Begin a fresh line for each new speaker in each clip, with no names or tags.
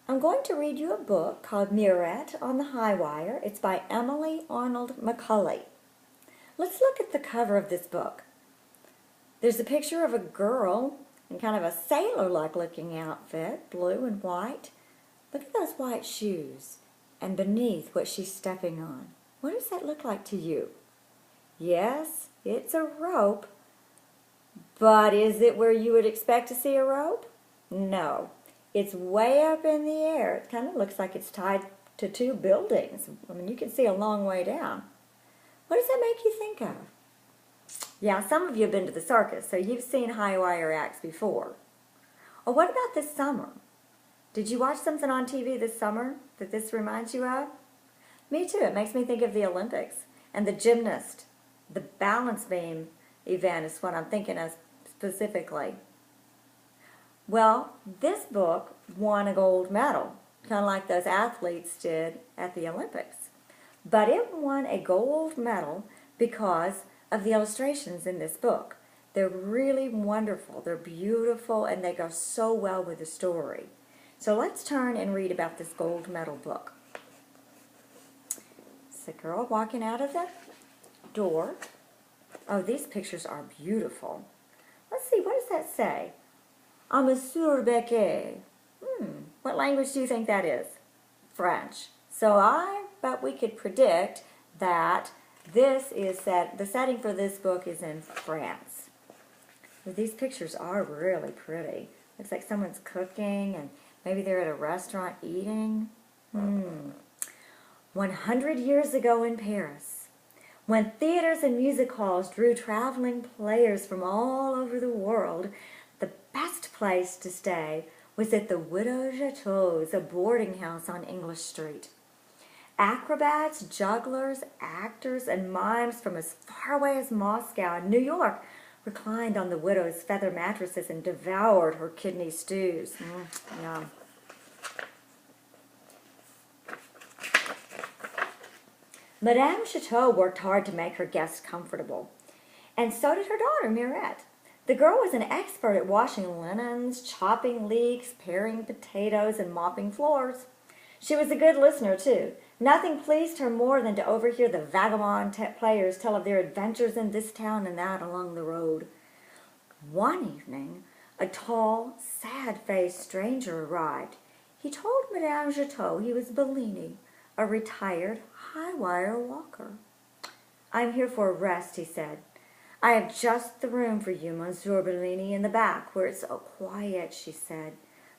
I'm going to read you a book called Murette on the High Wire. It's by Emily Arnold McCulley. Let's look at the cover of this book. There's a picture of a girl in kind of a sailor-like looking outfit, blue and white. Look at those white shoes and beneath what she's stepping on. What does that look like to you? Yes, it's a rope, but is it where you would expect to see a rope? No. It's way up in the air. It kind of looks like it's tied to two buildings. I mean, you can see a long way down. What does that make you think of? Yeah, some of you have been to the circus, so you've seen high wire acts before. Or what about this summer? Did you watch something on TV this summer that this reminds you of? Me too. It makes me think of the Olympics and the gymnast. The balance beam event is what I'm thinking of specifically. Well, this book won a gold medal, kind of like those athletes did at the Olympics. But it won a gold medal because of the illustrations in this book. They're really wonderful, they're beautiful, and they go so well with the story. So let's turn and read about this gold medal book. It's a girl walking out of the door. Oh, these pictures are beautiful. Let's see, what does that say? A Monsieur Becquet. What language do you think that is? French. So I bet we could predict that the setting for this book is in France. But these pictures are really pretty. Looks like someone's cooking and maybe they're at a restaurant eating. 100 years ago in Paris, when theaters and music halls drew traveling players from all over the world, the best place to stay was at the Widow Chateau's, a boarding house on English Street. Acrobats, jugglers, actors, and mimes from as far away as Moscow and New York reclined on the widow's feather mattresses and devoured her kidney stews. Yum. Madame Chateau worked hard to make her guests comfortable, and so did her daughter, Murette. The girl was an expert at washing linens, chopping leeks, paring potatoes, and mopping floors. She was a good listener, too. Nothing pleased her more than to overhear the vagabond players tell of their adventures in this town and that along the road. One evening, a tall, sad-faced stranger arrived. He told Madame Chateau he was Bellini, a retired high-wire walker. "I'm here for a rest," he said. "I have just the room for you, Monsieur Bellini, in the back, where it's so quiet," she said.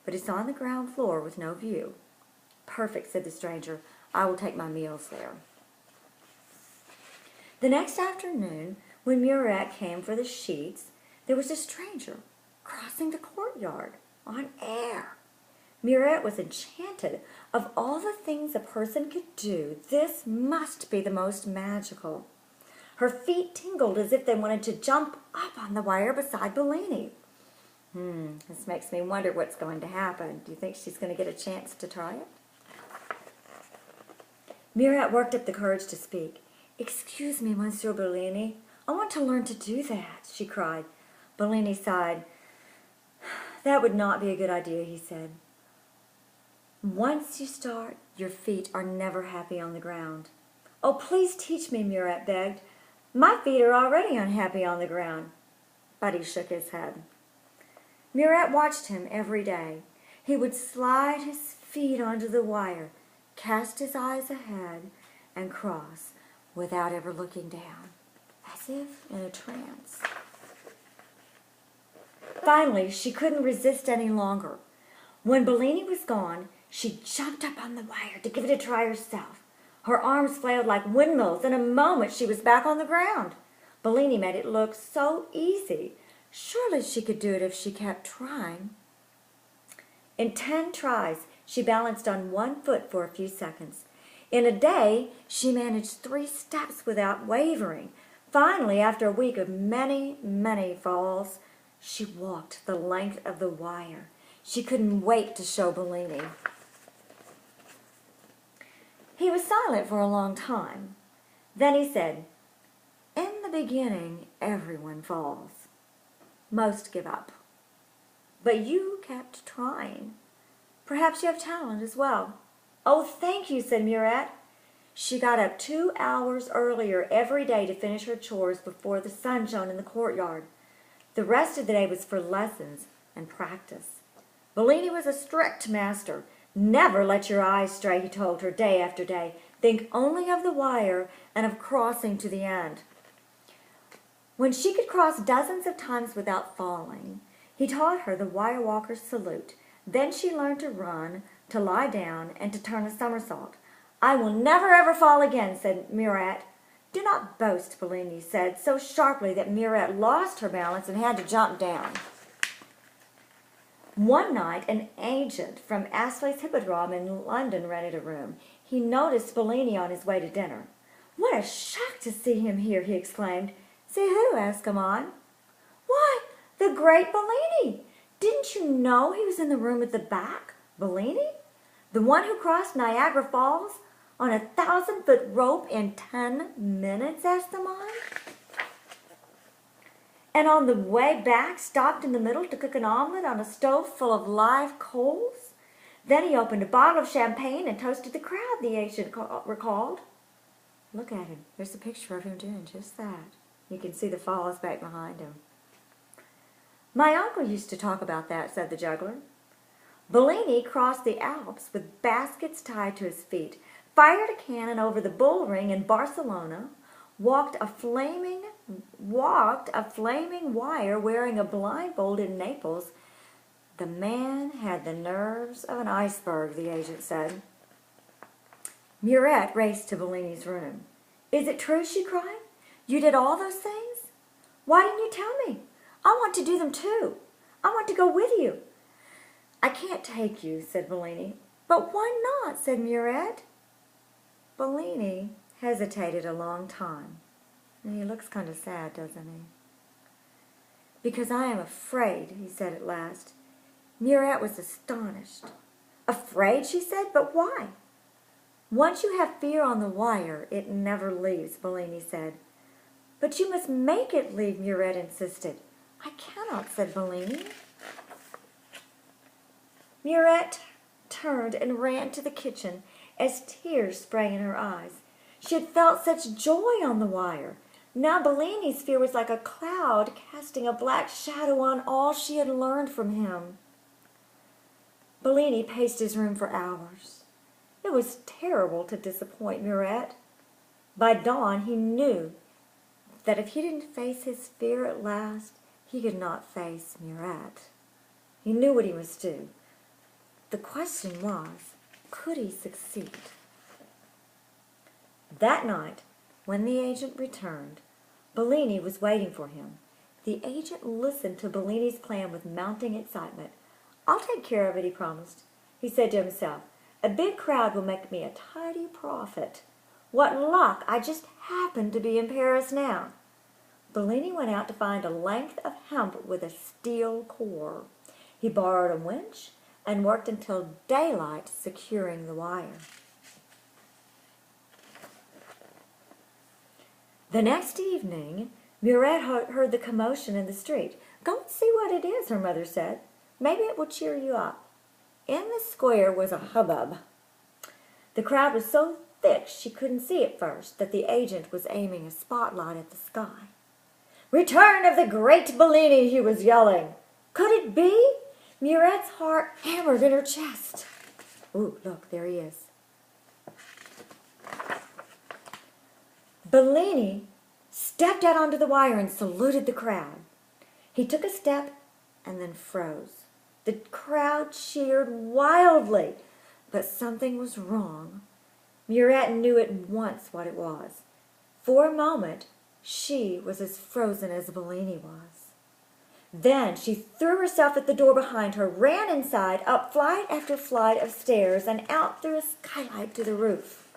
"But it's on the ground floor with no view." "Perfect," said the stranger. "I will take my meals there." The next afternoon, when Murette came for the sheets, there was a stranger crossing the courtyard on air. Murette was enchanted. Of all the things a person could do, this must be the most magical. Her feet tingled as if they wanted to jump up on the wire beside Bellini. This makes me wonder what's going to happen. Do you think she's going to get a chance to try it? Murette worked up the courage to speak. "Excuse me, Monsieur Bellini. I want to learn to do that," she cried. Bellini sighed. "That would not be a good idea," he said. "Once you start, your feet are never happy on the ground." "Oh, please teach me," Murette begged. "My feet are already unhappy on the ground." But he shook his head. Murette watched him every day. He would slide his feet onto the wire, cast his eyes ahead, and cross without ever looking down, as if in a trance. Finally, she couldn't resist any longer. When Bellini was gone, she jumped up on the wire to give it a try herself. Her arms flailed like windmills. In a moment, she was back on the ground. Bellini made it look so easy. Surely she could do it if she kept trying. In 10 tries, she balanced on one foot for a few seconds. In a day, she managed 3 steps without wavering. Finally, after a week of many, many falls, she walked the length of the wire. She couldn't wait to show Bellini. He was silent for a long time. Then he said, "In the beginning, everyone falls. Most give up. But you kept trying. Perhaps you have talent as well." "Oh, thank you," said Murat. She got up 2 hours earlier every day to finish her chores before the sun shone in the courtyard. The rest of the day was for lessons and practice. Bellini was a strict master. "Never let your eyes stray," he told her day after day. "Think only of the wire and of crossing to the end." When she could cross dozens of times without falling, he taught her the wire walker's salute. Then she learned to run, to lie down, and to turn a somersault. "I will never ever fall again," said Murat. "Do not boast," Bellini said so sharply that Murat lost her balance and had to jump down. One night, an agent from Astley's Hippodrome in London rented a room. He noticed Bellini on his way to dinner. "What a shock to see him here!" he exclaimed. "See who?" asked Gammon. "Why, the great Bellini! Didn't you know he was in the room at the back? Bellini? The one who crossed Niagara Falls on a 1,000-foot rope in 10 minutes?" asked the mime. "And on the way back stopped in the middle to cook an omelet on a stove full of live coals? Then he opened a bottle of champagne and toasted the crowd," the agent recalled. "Look at him. There's a picture of him doing just that. You can see the falls back behind him." "My uncle used to talk about that," said the juggler. Bellini crossed the Alps with baskets tied to his feet, fired a cannon over the bull ring in Barcelona, walked a flaming wire wearing a blindfold in Naples. The man had the nerves of an iceberg, the agent said. Murat raced to Bellini's room. "Is it true?" she cried. "You did all those things? Why didn't you tell me? I want to do them too. I want to go with you." "I can't take you," said Bellini. "But why not?" said Murat. Bellini hesitated a long time. And he looks kind of sad, doesn't he? "Because I am afraid," he said at last. Murat was astonished. "Afraid?" she said. "But why?" "Once you have fear on the wire, it never leaves," Bellini said. "But you must make it leave," Murat insisted. "I cannot," said Bellini. Murat turned and ran to the kitchen as tears sprang in her eyes. She had felt such joy on the wire. Now Bellini's fear was like a cloud casting a black shadow on all she had learned from him. Bellini paced his room for hours. It was terrible to disappoint Murat. By dawn he knew that if he didn't face his fear at last, he could not face Murat. He knew what he must do. The question was, could he succeed? That night, when the agent returned, Bellini was waiting for him. The agent listened to Bellini's plan with mounting excitement. "I'll take care of it," he promised. He said to himself, "A big crowd will make me a tidy profit. What luck! I just happen to be in Paris now." Bellini went out to find a length of hemp with a steel core. He borrowed a winch and worked until daylight securing the wire. The next evening, Murat heard the commotion in the street. "Go and see what it is," her mother said. "Maybe it will cheer you up." In the square was a hubbub. The crowd was so thick she couldn't see at first that the agent was aiming a spotlight at the sky. "Return of the great Bellini," he was yelling. Could it be? Murat's heart hammered in her chest. Ooh, look, there he is. Bellini stepped out onto the wire and saluted the crowd. He took a step and then froze. The crowd cheered wildly, but something was wrong. Murat knew at once what it was. For a moment, she was as frozen as Bellini was. Then she threw herself at the door behind her, ran inside, up flight after flight of stairs, and out through a skylight to the roof.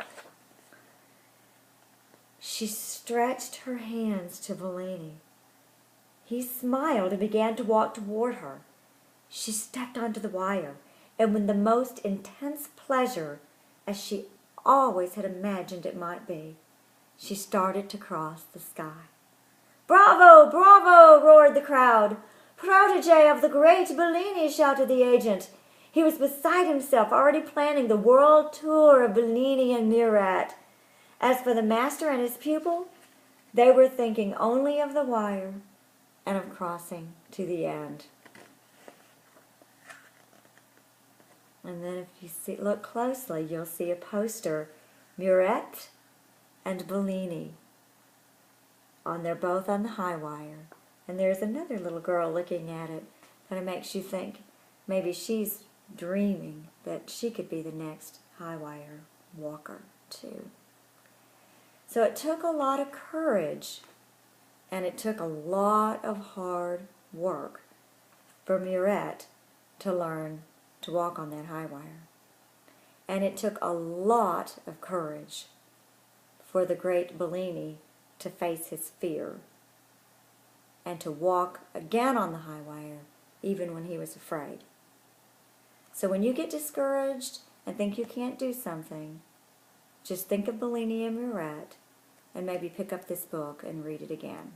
She stretched her hands to Bellini. He smiled and began to walk toward her. She stepped onto the wire, and with the most intense pleasure, as she always had imagined it might be, she started to cross the sky. "Bravo! Bravo!" roared the crowd. "Protégé of the great Bellini!" shouted the agent. He was beside himself, already planning the world tour of Bellini and Murat. As for the master and his pupil, they were thinking only of the wire and of crossing to the end. And then if you look closely, you'll see a poster, Murat and Bellini. They're both on the high wire. And there's another little girl looking at it. Kind of makes you think maybe she's dreaming that she could be the next high wire walker too. So it took a lot of courage, and it took a lot of hard work for Murat to learn to walk on that high wire. And it took a lot of courage for the great Bellini to face his fear and to walk again on the high wire even when he was afraid. So when you get discouraged and think you can't do something, just think of Bellini and Murat and maybe pick up this book and read it again.